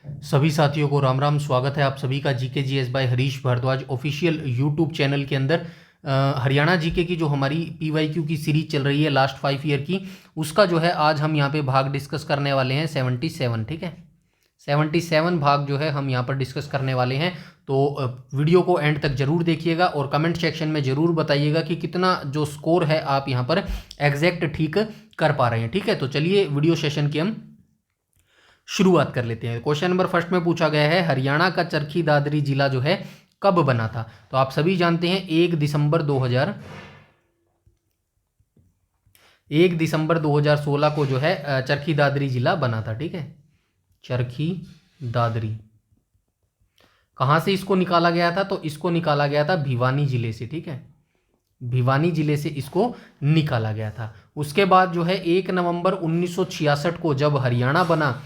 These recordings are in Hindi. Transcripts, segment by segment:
सभी साथियों को राम राम। स्वागत है आप सभी का GK GS by Harish Bhardwaj official YouTube channel के अंदर। हरियाणा जीके की जो हमारी पीवाईक्यू की सीरीज चल रही है लास्ट 5 ईयर की, उसका जो है आज हम यहाँ पे भाग डिस्कस करने वाले हैं 77। ठीक है, 77 भाग जो है हम यहाँ पर डिस्कस करने वाले हैं। तो वीडियो को एंड तक जरूर देखिएगा और कमेंट सेक्शन में जरूर बताइएगा कि कितना जो स्कोर है आप यहाँ पर एग्जैक्ट ठीक कर पा रहे हैं। ठीक है, तो चलिए वीडियो सेशन की हम शुरुआत कर लेते हैं। क्वेश्चन नंबर फर्स्ट में पूछा गया है, हरियाणा का चरखी दादरी जिला जो है कब बना था? तो आप सभी जानते हैं 1 दिसंबर 2016 को जो है चरखी दादरी जिला बना था। ठीक है, चरखी दादरी कहां से इसको निकाला गया था? तो इसको निकाला गया था भिवानी जिले से। ठीक है, भिवानी जिले से इसको निकाला गया था। उसके बाद जो है 1 नवंबर 1966 को जब हरियाणा बना,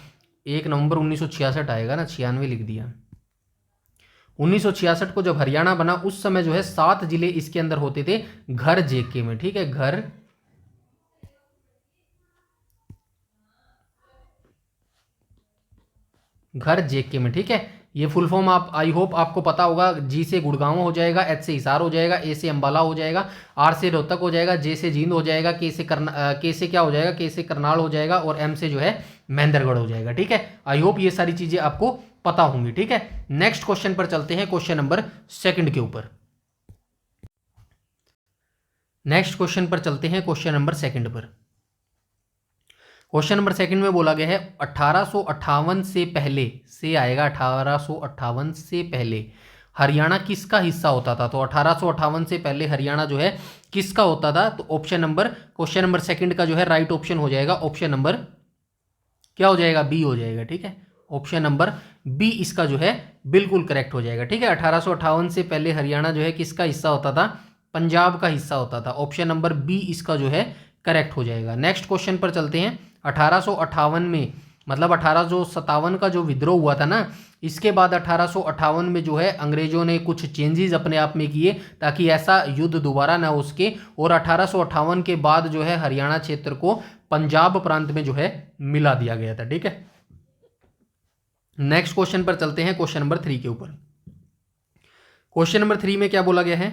1 नवंबर 1966 आएगा ना, 96 लिख दिया। 1966 को जब हरियाणा बना उस समय जो है 7 जिले इसके अंदर होते थे घर जेके में। ठीक है, घर जेके में। ठीक है, ये फुल फॉर्म आप आई होप आपको पता होगा। जी से गुड़गांव हो जाएगा, एच से हिसार हो जाएगा, ए से अंबाला हो जाएगा, आर से रोहतक हो जाएगा, जे से जींद हो जाएगा, के से क्या हो जाएगा, के से करनाल हो जाएगा और एम से जो है महेंद्रगढ़ हो जाएगा। ठीक है, आई होप ये सारी चीजें आपको पता होंगी। ठीक है, नेक्स्ट क्वेश्चन पर चलते हैं, क्वेश्चन नंबर सेकंड के ऊपर। नेक्स्ट क्वेश्चन पर चलते हैं, क्वेश्चन नंबर सेकंड पर। क्वेश्चन नंबर सेकंड में बोला गया है 1858 से पहले से आएगा, 1858 से पहले हरियाणा किसका हिस्सा होता था? तो 1858 से पहले हरियाणा जो है किसका होता था? तो option number, question number second का जो है राइट ऑप्शन हो जाएगा, ऑप्शन नंबर क्या हो जाएगा? बी हो जाएगा। ठीक है, ऑप्शन नंबर बी इसका जो है बिल्कुल करेक्ट हो जाएगा। ठीक है, 1858 से पहले हरियाणा जो है किसका हिस्सा होता था? पंजाब का हिस्सा होता था। ऑप्शन नंबर बी इसका जो है करेक्ट हो जाएगा। नेक्स्ट क्वेश्चन पर चलते हैं। 1858 में मतलब 1857 का जो विद्रोह हुआ था ना, इसके बाद 1858 में जो है अंग्रेजों ने कुछ चेंजेस अपने आप में किए ताकि ऐसा युद्ध दोबारा ना हो सके, और 1858 के बाद जो है हरियाणा क्षेत्र को पंजाब प्रांत में जो है मिला दिया गया था। ठीक है, नेक्स्ट क्वेश्चन पर चलते हैं, क्वेश्चन नंबर 3 के ऊपर। क्वेश्चन नंबर 3 में क्या बोला गया है?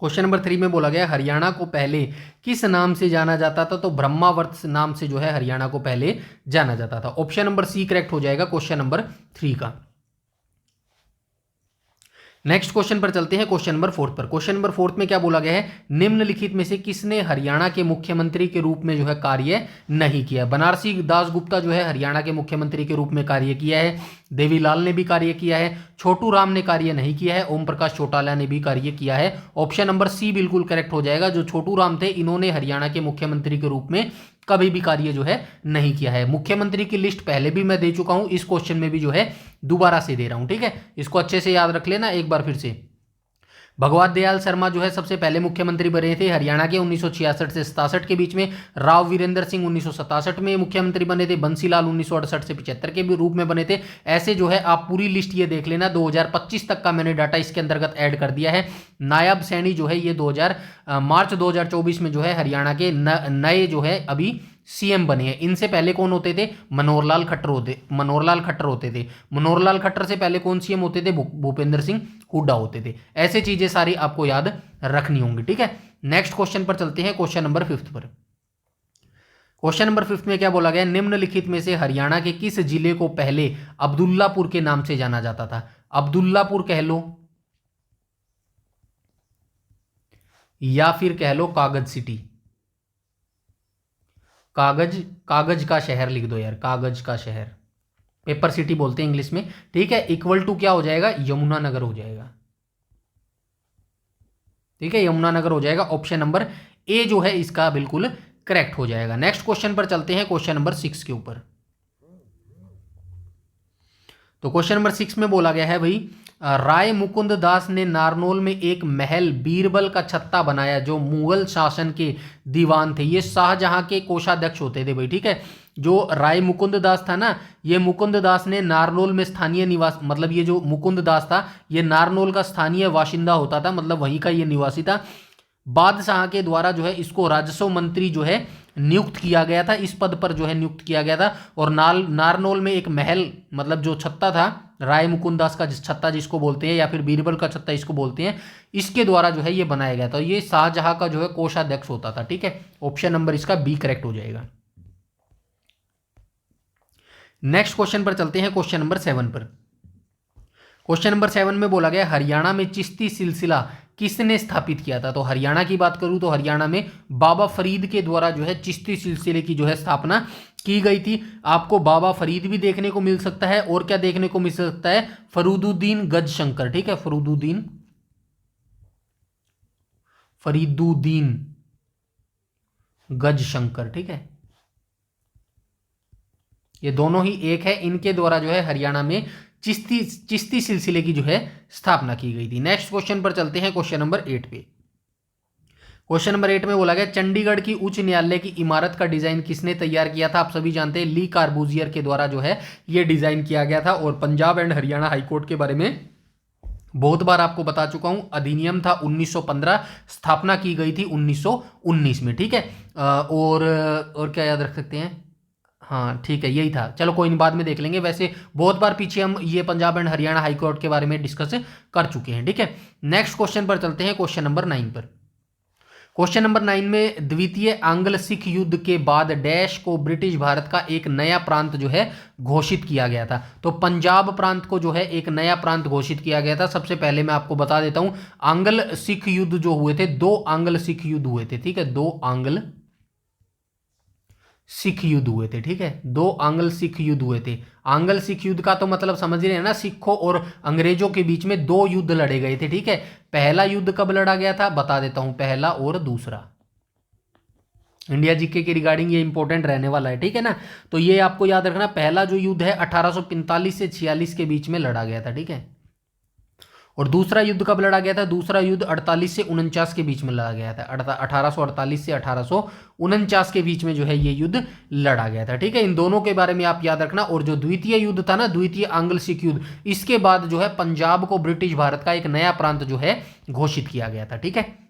क्वेश्चन नंबर 3 में बोला गया हरियाणा को पहले किस नाम से जाना जाता था? तो ब्रह्मावर्त नाम से जो है हरियाणा को पहले जाना जाता था। ऑप्शन नंबर सी करेक्ट हो जाएगा क्वेश्चन नंबर 3 का। नेक्स्ट क्वेश्चन पर चलते हैं, क्वेश्चन नंबर 4 पर। क्वेश्चन नंबर 4 में क्या बोला गया है? निम्नलिखित में से किसने हरियाणा के मुख्यमंत्री के रूप में जो है कार्य नहीं किया? बनारसी दास गुप्ता जो है हरियाणा के मुख्यमंत्री के रूप में कार्य किया है, देवीलाल ने भी कार्य किया है, छोटू राम ने कार्य नहीं किया है, ओम प्रकाश चौटाला ने भी कार्य किया है। ऑप्शन नंबर सी बिल्कुल करेक्ट हो जाएगा। जो छोटू राम थे इन्होंने हरियाणा के मुख्यमंत्री के रूप में कभी भी कार्य जो है नहीं किया है। मुख्यमंत्री की लिस्ट पहले भी मैं दे चुका हूं, इस क्वेश्चन में भी जो है दोबारा से दे रहा हूं। ठीक है, इसको अच्छे से याद रख लेना एक बार फिर से। भगवत दयाल शर्मा जो है सबसे पहले मुख्यमंत्री बने थे हरियाणा के 1966 से 67 के बीच में। राव वीरेंद्र सिंह 1967 में मुख्यमंत्री बने थे। बंसीलाल 1968 से 75 के भी रूप में बने थे। ऐसे जो है आप पूरी लिस्ट ये देख लेना, 2025 तक का मैंने डाटा इसके अंतर्गत ऐड कर दिया है। नायब सैनी जो है ये मार्च 2024 में जो है हरियाणा के नए जो है अभी सीएम बने हैं। इनसे पहले कौन होते थे? मनोहरलाल खट्टर होते थे। मनोहरलाल खट्टर से पहले कौन सीएम होते थे? भूपेंद्र सिंह हुड्डा होते थे। ऐसे चीजें सारी आपको याद रखनी होंगी। ठीक है, नेक्स्ट क्वेश्चन पर चलते हैं, क्वेश्चन नंबर 5 पर। क्वेश्चन नंबर 5 में क्या बोला गया? निम्नलिखित में से हरियाणा के किस जिले को पहले अब्दुल्लापुर के नाम से जाना जाता था? अब्दुल्लापुर कह लो या फिर कह लो कागज सिटी। कागज का शहर लिख दो यार, कागज का शहर, पेपर सिटी बोलते हैं इंग्लिश में। ठीक है, इक्वल टू क्या हो जाएगा? यमुनानगर हो जाएगा। ठीक है, यमुनानगर हो जाएगा। ऑप्शन नंबर ए जो है इसका बिल्कुल करेक्ट हो जाएगा। नेक्स्ट क्वेश्चन पर चलते हैं, क्वेश्चन नंबर 6 के ऊपर। तो क्वेश्चन नंबर 6 में बोला गया है भाई, राय मुकुंद दास ने नारनौल में एक महल बीरबल का छत्ता बनाया जो मुगल शासन के दीवान थे। ये शाहजहां के कोषाध्यक्ष होते थे भाई। ठीक है, जो राय मुकुंद दास था ना, ये मुकुंद दास ने नारनौल में स्थानीय निवास, मतलब ये जो मुकुंद दास था ये नारनौल का स्थानीय बाशिंदा होता था, मतलब वहीं का ये निवासी था। बादशाह के द्वारा जो है इसको राजस्व मंत्री जो है नियुक्त किया गया था, इस पद पर जो है नियुक्त किया गया था। और नारनौल में एक महल, मतलब जो छत्ता था, राय मुकुंद दास का छत्ता जिसको बोलते हैं, या फिर बीरबल का छत्ता इसको बोलते हैं, इसके द्वारा जो है ये बनाया गया था। ये शाहजहां का जो है कोषाध्यक्ष होता था। ठीक है, ऑप्शन नंबर इसका बी करेक्ट हो जाएगा। नेक्स्ट क्वेश्चन पर चलते हैं, क्वेश्चन नंबर 7 पर। क्वेश्चन नंबर 7 में बोला गया हरियाणा में चिश्ती सिलसिला किसने स्थापित किया था। तो हरियाणा की बात करूं तो हरियाणा में बाबा फरीद के द्वारा जो है चिश्ती सिलसिले की जो है स्थापना की गई थी। आपको बाबा फरीद भी देखने को मिल सकता है, और क्या देखने को मिल सकता है, फरीदुद्दीन गजशंकर। ठीक है, फरीदुद्दीन गजशंकर। ठीक है, ये दोनों ही एक है, इनके द्वारा जो है हरियाणा में चिश्ती सिलसिले की जो है स्थापना की गई थी। नेक्स्ट क्वेश्चन पर चलते हैं, क्वेश्चन नंबर 8 पे। क्वेश्चन नंबर 8 में बोला गया चंडीगढ़ की उच्च न्यायालय की इमारत का डिजाइन किसने तैयार किया था। आप सभी जानते हैं ली कार्बूजियर के द्वारा जो है ये डिजाइन किया गया था। और पंजाब एंड हरियाणा हाईकोर्ट के बारे में बहुत बार आपको बता चुका हूं, अधिनियम था 1915, स्थापना की गई थी 1919 में। ठीक है, और क्या याद रख सकते हैं, हाँ ठीक है यही था, चलो कोई नहीं बाद में देख लेंगे। वैसे बहुत बार पीछे हम ये Punjab and Haryana high court के बारे में डिस्कस कर चुके हैं। ठीक है, नेक्स्ट क्वेश्चन पर चलते हैं, क्वेश्चन नंबर 9 पर। क्वेश्चन नंबर 9 में द्वितीय आंग्ल सिख युद्ध के बाद डैश को ब्रिटिश भारत का एक नया प्रांत जो है घोषित किया गया था। तो पंजाब प्रांत को जो है एक नया प्रांत घोषित किया गया था। सबसे पहले मैं आपको बता देता हूं, आंग्ल सिख युद्ध जो हुए थे, 2 आंग्ल सिख युद्ध हुए थे। ठीक है, 2 आंग्ल सिख युद्ध हुए थे। ठीक है, 2 आंग्ल सिख युद्ध हुए थे। आंग्ल सिख युद्ध का तो मतलब समझ रहे हैं ना, सिखों और अंग्रेजों के बीच में 2 युद्ध लड़े गए थे। ठीक है, पहला युद्ध कब लड़ा गया था बता देता हूं, पहला और दूसरा। इंडिया जीके के रिगार्डिंग ये इंपॉर्टेंट रहने वाला है। ठीक है ना, तो ये आपको याद रखना, पहला जो युद्ध है 1845 से 46 के बीच में लड़ा गया था। ठीक है, और दूसरा युद्ध कब लड़ा गया था, दूसरा युद्ध 48 से 49 के बीच में लड़ा गया था। 1848 से 1849 के बीच में जो है ये युद्ध लड़ा गया था। ठीक है, इन दोनों के बारे में आप याद रखना। और जो द्वितीय युद्ध था ना, द्वितीय आंग्ल सिख युद्ध, इसके बाद जो है पंजाब को ब्रिटिश भारत का एक नया प्रांत जो है घोषित किया गया था। ठीक है,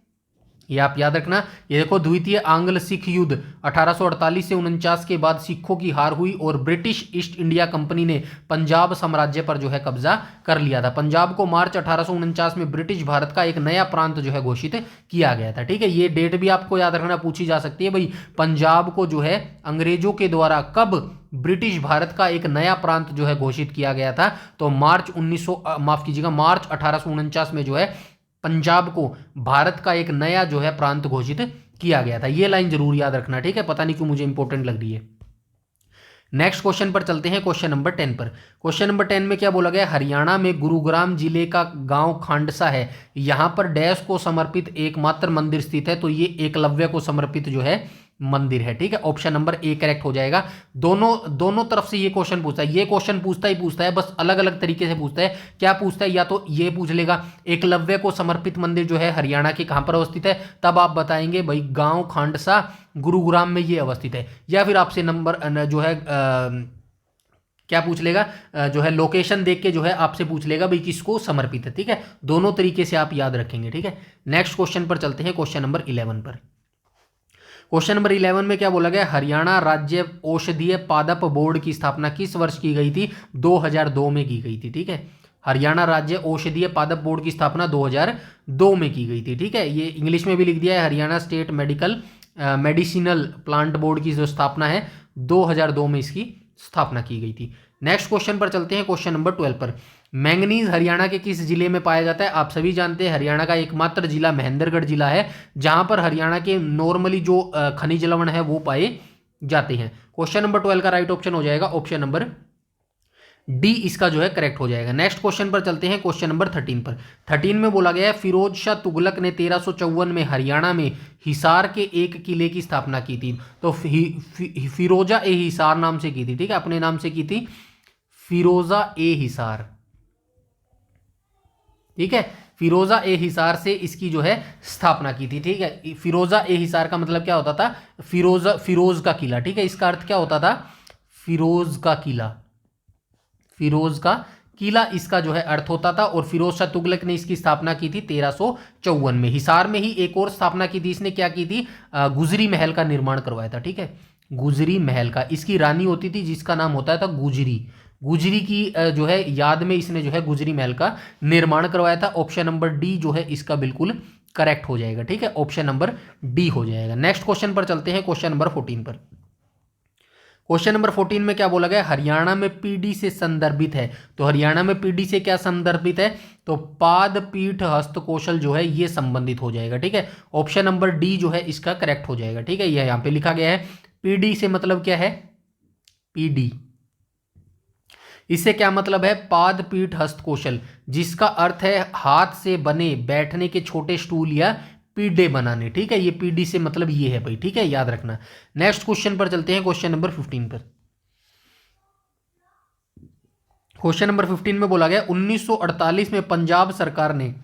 ये आप याद रखना। ये देखो, द्वितीय आंग्ल सिख युद्ध 1848 से 49 के बाद सिखों की हार हुई और ब्रिटिश ईस्ट इंडिया कंपनी ने पंजाब साम्राज्य पर जो है कब्जा कर लिया था। पंजाब को मार्च 1849 में ब्रिटिश भारत का एक नया प्रांत जो है घोषित किया गया था। ठीक है, ये डेट भी आपको याद रखना, पूछी जा सकती है भाई, पंजाब को जो है अंग्रेजों के द्वारा कब ब्रिटिश भारत का एक नया प्रांत जो है घोषित किया गया था। तो मार्च 1849 में जो है पंजाब को भारत का एक नया जो है प्रांत घोषित किया गया था। ये लाइन जरूर याद रखना। ठीक है, पता नहीं क्यों मुझे इंपॉर्टेंट लग रही है। नेक्स्ट क्वेश्चन पर चलते हैं, क्वेश्चन नंबर 10 पर। क्वेश्चन नंबर 10 में क्या बोला गया, हरियाणा में गुरुग्राम जिले का गांव खांडसा है, यहां पर डैश को समर्पित एकमात्र मंदिर स्थित है। तो ये एकलव्य को समर्पित जो है मंदिर है। ठीक है, ऑप्शन नंबर ए करेक्ट हो जाएगा। दोनों तरफ से ये क्वेश्चन पूछता है, ये क्वेश्चन पूछता है, बस अलग अलग तरीके से पूछता है। क्या पूछता है, या तो ये पूछ लेगा एकलव्य को समर्पित मंदिर जो है हरियाणा के कहां पर अवस्थित है, तब आप बताएंगे भाई गांव खांडसा गुरुग्राम में ये अवस्थित है। या फिर आपसे नंबर जो है क्या पूछ लेगा, जो है लोकेशन देख के जो है आपसे पूछ लेगा भाई किसको समर्पित है। ठीक है, दोनों तरीके से आप याद रखेंगे। ठीक है, नेक्स्ट क्वेश्चन पर चलते हैं, क्वेश्चन नंबर 11 पर। क्वेश्चन नंबर 11 में क्या बोला गया, हरियाणा राज्य औषधीय पादप बोर्ड की स्थापना किस वर्ष की गई थी, 2002 में की गई थी। ठीक है, हरियाणा राज्य औषधीय पादप बोर्ड की स्थापना 2002 में की गई थी। ठीक है, ये इंग्लिश में भी लिख दिया है, Haryana state medicinal plant board की जो स्थापना है 2002 में इसकी स्थापना की गई थी। नेक्स्ट क्वेश्चन पर चलते हैं, क्वेश्चन नंबर 12 पर। मैंगनीज हरियाणा के किस जिले में पाया जाता है। आप सभी जानते हैं हरियाणा का एकमात्र जिला महेंद्रगढ़ जिला है, जहां पर हरियाणा के नॉर्मली जो खनिज लवण है वो पाए जाते हैं। क्वेश्चन नंबर 12 का राइट ऑप्शन हो जाएगा ऑप्शन नंबर डी, इसका जो है करेक्ट हो जाएगा। नेक्स्ट क्वेश्चन पर चलते हैं, क्वेश्चन नंबर 13 पर। 13 में बोला गया है फिरोज शाह तुगलक ने 1354 में हरियाणा में हिसार के एक किले की स्थापना की थी। तो फिरोजा ए हिसार नाम से की थी। ठीक है, अपने नाम से की थी, फिरोजा ए हिसार। ठीक है, फिरोजा ए हिसार से इसकी जो है स्थापना की थी। ठीक है, फिरोजा ए हिसार का मतलब क्या होता था, फिरोज का किला। ठीक है, इसका अर्थ क्या होता था, फिरोज का किला, फिरोज का किला इसका जो है अर्थ होता था। और फिरोज शाह तुगलक ने इसकी स्थापना की थी 1354 में। हिसार में ही एक और स्थापना की थी इसने, क्या की थी, गुजरी महल का निर्माण करवाया था। ठीक है, गुजरी महल का, इसकी रानी होती थी जिसका नाम होता था गुजरी। गुजरी की जो है याद में इसने जो है गुजरी महल का निर्माण करवाया था। ऑप्शन नंबर डी जो है इसका बिल्कुल करेक्ट हो जाएगा। ठीक है, ऑप्शन नंबर डी हो जाएगा। नेक्स्ट क्वेश्चन पर चलते हैं, क्वेश्चन नंबर 14 पर। क्वेश्चन नंबर 14 में क्या बोला गया, हरियाणा में पीढ़ी से संदर्भित है। तो हरियाणा में पीढ़ी से क्या संदर्भित है, तो पाद पीठ हस्त कौशल जो है ये संबंधित हो जाएगा। ठीक है, ऑप्शन नंबर डी जो है इसका करेक्ट हो जाएगा। ठीक है, यह यहां पे लिखा गया है। पीढ़ी से मतलब क्या है, पीढ़ी, इससे क्या मतलब है, पाद पीठ हस्त कौशल, जिसका अर्थ है हाथ से बने बैठने के छोटे स्टूल या पीढ़े बनाने। ठीक है, ये पीढ़ी से मतलब ये है भाई। ठीक है, याद रखना। नेक्स्ट क्वेश्चन पर चलते हैं, क्वेश्चन नंबर 15 पर। क्वेश्चन नंबर 15 में बोला गया 1948 में पंजाब सरकार ने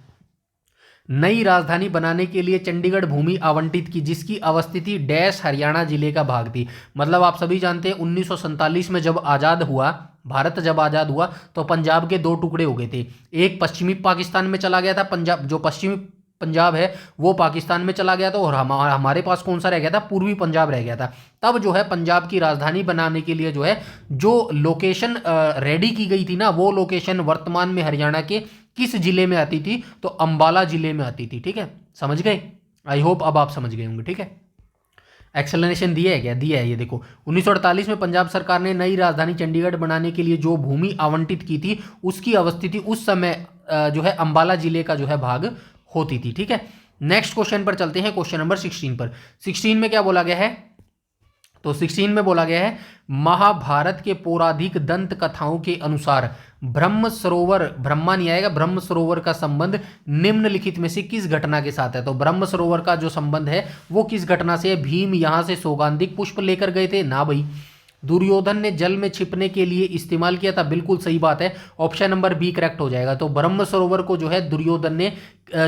नई राजधानी बनाने के लिए चंडीगढ़ भूमि आवंटित की, जिसकी अवस्थिति डैश हरियाणा जिले का भाग थी। मतलब आप सभी जानते हैं 1947 में जब आज़ाद हुआ, भारत जब आज़ाद हुआ तो पंजाब के दो टुकड़े हो गए थे। एक पश्चिमी पाकिस्तान में चला गया था, पंजाब जो पश्चिमी पंजाब है वो पाकिस्तान में चला गया था, और हमारे पास कौन सा रह गया था, पूर्वी पंजाब रह गया था। तब जो है पंजाब की राजधानी बनाने के लिए जो है जो लोकेशन रेडी की गई थी ना, वो लोकेशन वर्तमान में हरियाणा के किस जिले में आती थी, तो अंबाला जिले में आती थी। ठीक है, समझ गए, आई होप अब आप समझ गए होंगे। ठीक है, एक्सप्लेनेशन दिया है क्या, दिया है। ये देखो 1948 में पंजाब सरकार ने नई राजधानी चंडीगढ़ बनाने के लिए जो भूमि आवंटित की थी, उसकी अवस्थिति उस समय जो है अंबाला जिले का जो है भाग होती थी। ठीक है, नेक्स्ट क्वेश्चन पर चलते हैं, क्वेश्चन नंबर 16 पर। 16 में क्या बोला गया है, तो 16 में बोला गया है महाभारत के पौराणिक दंत कथाओं के अनुसार ब्रह्म सरोवर, ब्रह्मा नहीं आएगा, ब्रह्म सरोवर का संबंध निम्नलिखित में से किस घटना के साथ है। तो ब्रह्म सरोवर का जो संबंध है वो किस घटना से है, भीम यहां से सौगंधिक पुष्प लेकर गए थे ना भाई। दुर्योधन ने जल में छिपने के लिए इस्तेमाल किया था, बिल्कुल सही बात है, ऑप्शन नंबर बी करेक्ट हो जाएगा। तो ब्रह्म सरोवर को जो है दुर्योधन ने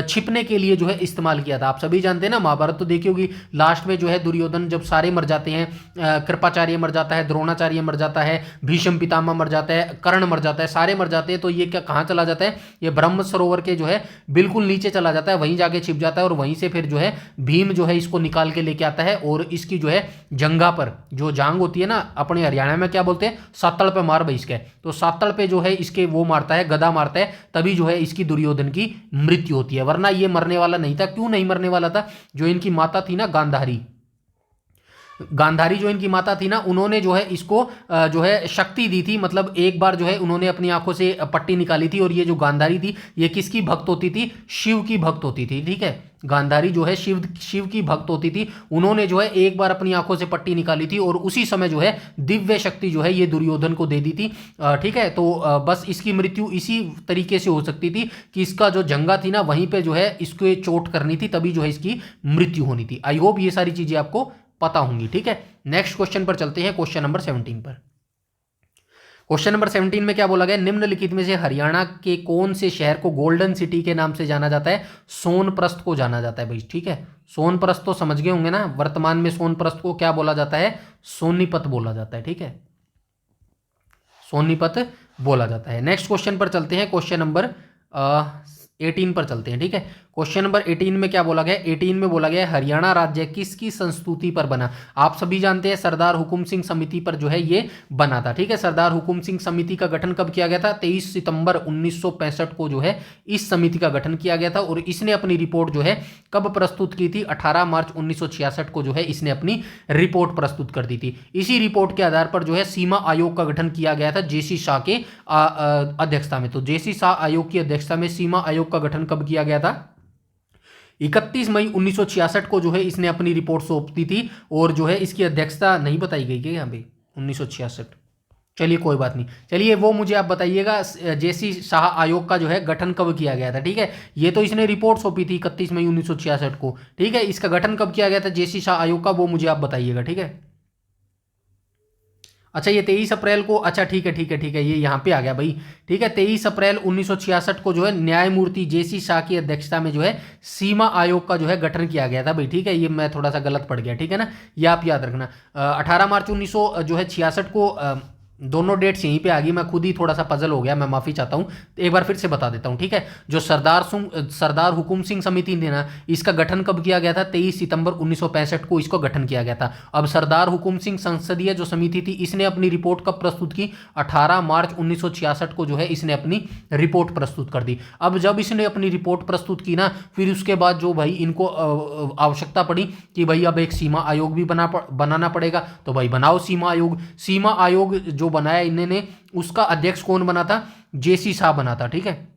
छिपने के लिए जो है इस्तेमाल किया था। आप सभी जानते हैं ना, महाभारत तो देखी होगी, लास्ट में जो है दुर्योधन जब सारे मर जाते हैं, कृपाचार्य मर जाता है, द्रोणाचार्य मर जाता है, भीष्म पितामह मर जाता है, कर्ण मर जाता है, सारे मर जाते हैं, तो ये क्या कहाँ चला जाता है, ये ब्रह्म सरोवर के जो है बिल्कुल नीचे चला जाता है, वहीं जाके छिप जाता है, और वहीं से फिर जो है भीम जो है इसको निकाल के लेके आता है, और इसकी जो है जंगा पर जो जांग होती है ना, अपने हरियाणा में क्या बोलते हैं, सातड़ पे मार भाई इसके, तो सातड़ पे जो है इसके वो मारता है, गदा मारता है, तभी जो है इसकी दुर्योधन की मृत्यु होती है, वरना ये मरने वाला नहीं था। क्यों नहीं मरने वाला था, जो इनकी माता थी ना गांधारी, गांधारी जो इनकी माता थी ना, उन्होंने जो है इसको जो है शक्ति दी थी। मतलब एक बार जो है उन्होंने अपनी आंखों से पट्टी निकाली थी, और ये जो गांधारी थी ये किसकी भक्त होती थी, शिव की भक्त होती थी। ठीक है, गांधारी जो है शिव की भक्त होती थी। उन्होंने जो है एक बार अपनी आंखों से पट्टी निकाली थी, और उसी समय जो है दिव्य शक्ति जो है ये दुर्योधन को दे दी थी। ठीक है, तो बस इसकी मृत्यु इसी तरीके से हो सकती थी कि इसका जो जंगा थी ना, वहीं पे जो है इसको चोट करनी थी, तभी जो है इसकी मृत्यु होनी थी। आई होप ये सारी चीजें आपको पता होंगी। ठीक है, नेक्स्ट क्वेश्चन पर चलते हैं, क्वेश्चन नंबर 17 पर। क्वेश्चन नंबर 17 में क्या बोला गया, निम्नलिखित में से हरियाणा के कौन से शहर को गोल्डन सिटी के नाम से जाना जाता है, सोनप्रस्थ को जाना जाता है भाई। ठीक है, सोनप्रस्थ तो समझ गए होंगे ना, वर्तमान में सोनप्रस्थ को क्या बोला जाता है, सोनीपत बोला जाता है। ठीक है, सोनीपत बोला जाता है। नेक्स्ट क्वेश्चन पर चलते हैं, क्वेश्चन नंबर 18 पर चलते हैं। ठीक है, क्वेश्चन नंबर 18 में क्या बोला गया, 18 में बोला गया हरियाणा राज्य किसकी संस्तुति पर बना। आप सभी जानते हैं सरदार हुकुम सिंह समिति पर जो है ये बना था। ठीक है, सरदार हुकुम सिंह समिति का गठन कब किया गया था, 23 सितंबर 1965 को जो है इस समिति का गठन किया गया था, और इसने अपनी रिपोर्ट जो है कब प्रस्तुत की थी, 18 मार्च 1966 को जो है इसने अपनी रिपोर्ट प्रस्तुत कर दी थी। इसी रिपोर्ट के आधार पर जो है सीमा आयोग का गठन किया गया था जेसी शाह के अध्यक्षता में। तो जेसी शाह आयोग की अध्यक्षता में सीमा आयोग का गठन कब किया गया था, 31 मई 1966 को जो है इसने अपनी रिपोर्ट सौंप दी थी, और जो है इसकी अध्यक्षता नहीं बताई गई क्या यहाँ पे, 1966। चलिए कोई बात नहीं, चलिए वो मुझे आप बताइएगा जेसी शाह आयोग का जो है गठन कब किया गया था। ठीक है, ये तो इसने रिपोर्ट सौंपी थी 31 मई 1966 को। ठीक है, इसका गठन कब किया गया था जेसी शाह आयोग का, वो मुझे आप बताइएगा। ठीक है, अच्छा ये 23 अप्रैल को, अच्छा ठीक है ये यहाँ पे आ गया भाई। ठीक है, 23 अप्रैल 1966 को जो है न्यायमूर्ति जेसी शाह की अध्यक्षता में जो है सीमा आयोग का जो है गठन किया गया था भाई। ठीक है, ये मैं थोड़ा सा गलत पढ़ गया, ठीक है ना, ये आप याद रखना। 18 मार्च 1966 को दोनों डेट्स यहीं पे आ गई, मैं खुद ही थोड़ा सा पजल हो गया, मैं माफ़ी चाहता हूँ। एक बार फिर से बता देता हूँ, ठीक है। जो सरदार हुकुम सिंह समिति ने ना, इसका गठन कब किया गया था? 23 सितंबर 1965 को इसको गठन किया गया था। अब सरदार हुकुम सिंह संसदीय जो समिति थी, इसने अपनी रिपोर्ट कब प्रस्तुत की? 18 मार्च 1966 को जो है इसने अपनी रिपोर्ट प्रस्तुत कर दी। अब जब इसने अपनी रिपोर्ट प्रस्तुत की ना, फिर उसके बाद जो भाई इनको आवश्यकता पड़ी कि भाई अब एक सीमा आयोग भी बनाना पड़ेगा, तो भाई बनाओ सीमा आयोग। सीमा आयोग जो बनाया इन्होंने, उसका अध्यक्ष कौन बना था? जेसी शाह बना था, ठीक है।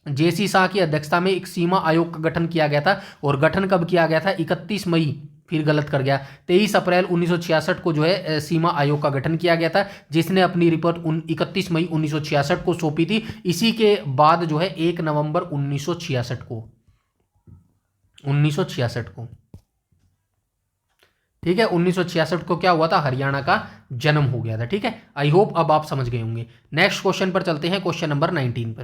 जेसी शाह की अध्यक्षता में एक सीमा आयोग का गठन किया गया था। और गठन कब किया गया था? 31 मई, फिर गलत कर गया, 23 अप्रैल 1966 को जो है सीमा आयोग का गठन किया गया था, जिसने अपनी रिपोर्ट 31 मई 1966 को सौंपी थी। इसी के बाद जो है 1 नवंबर 1966 को, ठीक है, 1966 को क्या हुआ था? हरियाणा का जन्म हो गया था, ठीक है। आई होप अब आप समझ गए होंगे। नेक्स्ट क्वेश्चन पर चलते हैं, क्वेश्चन नंबर 19 पर।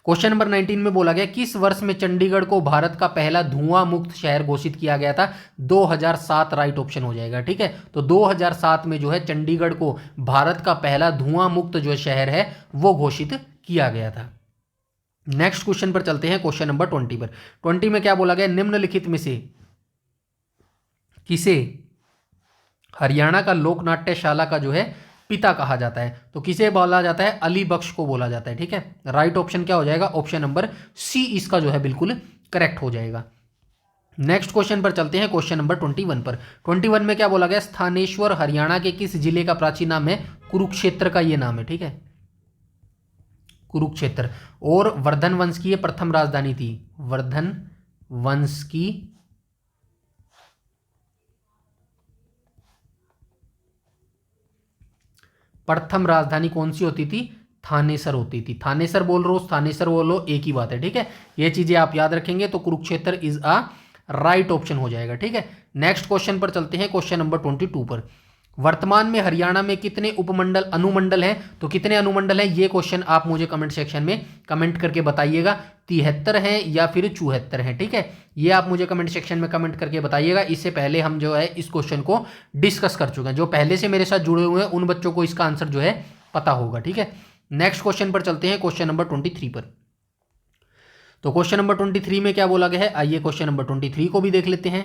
क्वेश्चन नंबर 19 में बोला गया, किस वर्ष में चंडीगढ़ को भारत का पहला धुआं मुक्त शहर घोषित किया गया था? 2007 राइट ऑप्शन हो जाएगा, ठीक है। तो 2007 में जो है चंडीगढ़ को भारत का पहला धुआं मुक्त जो शहर है वो घोषित किया गया था। नेक्स्ट क्वेश्चन पर चलते हैं, क्वेश्चन नंबर 20 पर। 20 में क्या बोला गया? निम्नलिखित में से किसे हरियाणा का लोक नाट्यशाला का जो है पिता कहा जाता है? तो किसे बोला जाता है? अली बख्श को बोला जाता है, ठीक है। राइट ऑप्शन क्या हो जाएगा? ऑप्शन नंबर सी इसका जो है बिल्कुल करेक्ट हो जाएगा। नेक्स्ट क्वेश्चन पर चलते हैं, क्वेश्चन नंबर 21 पर। 21 में क्या बोला गया? स्थानेश्वर हरियाणा के किस जिले का प्राचीन नाम है? कुरुक्षेत्र का ये नाम है, ठीक है, कुरुक्षेत्र। और वर्धन वंश की ये प्रथम राजधानी थी। वर्धन वंश की प्रथम राजधानी कौन सी होती थी? थानेसर होती थी। थानेसर बोल रहे हो, थानेसर बोलो, एक ही बात है, ठीक है। ये चीजें आप याद रखेंगे तो Kurukshetra is a right option हो जाएगा, ठीक है। नेक्स्ट क्वेश्चन पर चलते हैं, क्वेश्चन नंबर 22 पर। वर्तमान में हरियाणा में कितने उपमंडल अनुमंडल हैं? तो कितने अनुमंडल हैं, ये क्वेश्चन आप मुझे कमेंट सेक्शन में कमेंट करके बताइएगा। 73 हैं या फिर 74 हैं, ठीक है। ये आप मुझे कमेंट सेक्शन में कमेंट करके बताइएगा। इससे पहले हम जो है इस क्वेश्चन को डिस्कस कर चुके हैं। जो पहले से मेरे साथ जुड़े हुए हैं उन बच्चों को इसका आंसर जो है पता होगा, ठीक है। नेक्स्ट क्वेश्चन पर चलते हैं, क्वेश्चन नंबर 23 पर। तो क्वेश्चन नंबर 23 में क्या बोला गया है? आइए क्वेश्चन नंबर 23 को भी देख लेते हैं।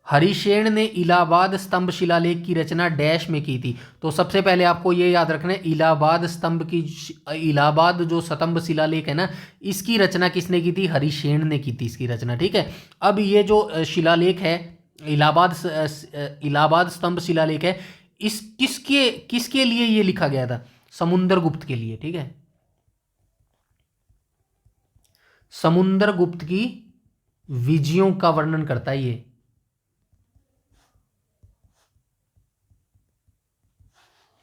हरिशेन ने इलाहाबाद स्तंभ शिलालेख की रचना डैश में की थी। तो सबसे पहले आपको ये याद रखना है, इलाहाबाद जो स्तंभ शिलालेख है ना, इसकी रचना किसने की थी? हरिशेन ने की थी इसकी रचना, ठीक है। अब ये जो शिलालेख है, इलाहाबाद स्तंभ शिलालेख है, इस किसके लिए ये लिखा गया था? समुद्रगुप्त के लिए, ठीक है। समुद्रगुप्त की विजयों का वर्णन करता है ये,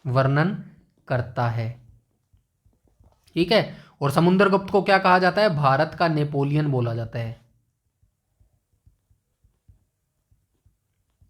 वर्णन करता है, ठीक है। और समुद्रगुप्त को क्या कहा जाता है? भारत का नेपोलियन बोला जाता है,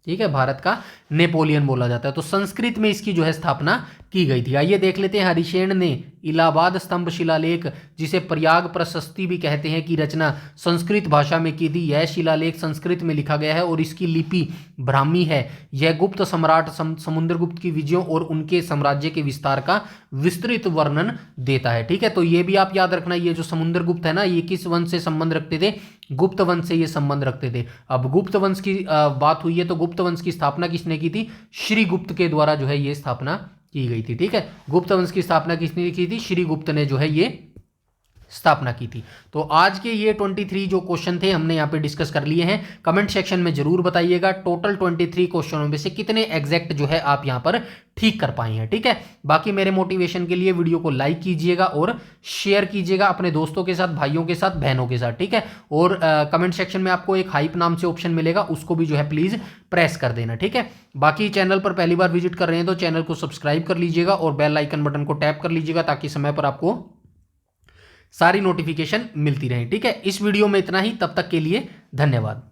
ठीक है, भारत का नेपोलियन बोला जाता है। तो संस्कृत में इसकी जो है स्थापना की गई थी। आइए देख लेते हैं, हरिशेन ने इलाहाबाद स्तंभ शिलालेख, जिसे प्रयाग प्रशस्ति भी कहते हैं, की रचना संस्कृत भाषा में की थी। यह शिलालेख संस्कृत में लिखा गया है और इसकी लिपि ब्राह्मी है। यह गुप्त सम्राट समुद्रगुप्त की विजयों और उनके साम्राज्य के विस्तार का विस्तृत वर्णन देता है, ठीक है। तो ये भी आप याद रखना, ये जो समुद्रगुप्त है ना, ये किस वंश से संबंध रखते थे? गुप्त वंश से ये संबंध रखते थे। अब गुप्त वंश की बात हुई है तो गुप्त वंश की स्थापना किसने की थी? श्रीगुप्त के द्वारा जो है ये स्थापना की गई थी, ठीक है। गुप्त वंश की स्थापना किसने की थी? श्रीगुप्त ने जो है ये स्थापना की थी। तो आज के ये 23 जो क्वेश्चन थे हमने यहाँ पे डिस्कस कर लिए हैं। कमेंट सेक्शन में जरूर बताइएगा टोटल 23 क्वेश्चनों में से कितने एग्जैक्ट जो है आप यहाँ पर ठीक कर पाए हैं, ठीक है। बाकी मेरे मोटिवेशन के लिए वीडियो को लाइक कीजिएगा और शेयर कीजिएगा अपने दोस्तों के साथ, भाइयों के साथ, बहनों के साथ, ठीक है। और कमेंट सेक्शन में आपको एक हाइप नाम से ऑप्शन मिलेगा, उसको भी जो है प्लीज प्रेस कर देना, ठीक है। बाकी चैनल पर पहली बार विजिट कर रहे हैं तो चैनल को सब्सक्राइब कर लीजिएगा और बेल आइकन बटन को टैप कर लीजिएगा ताकि समय पर आपको सारी नोटिफिकेशन मिलती रहे, ठीक है। इस वीडियो में इतना ही, तब तक के लिए धन्यवाद।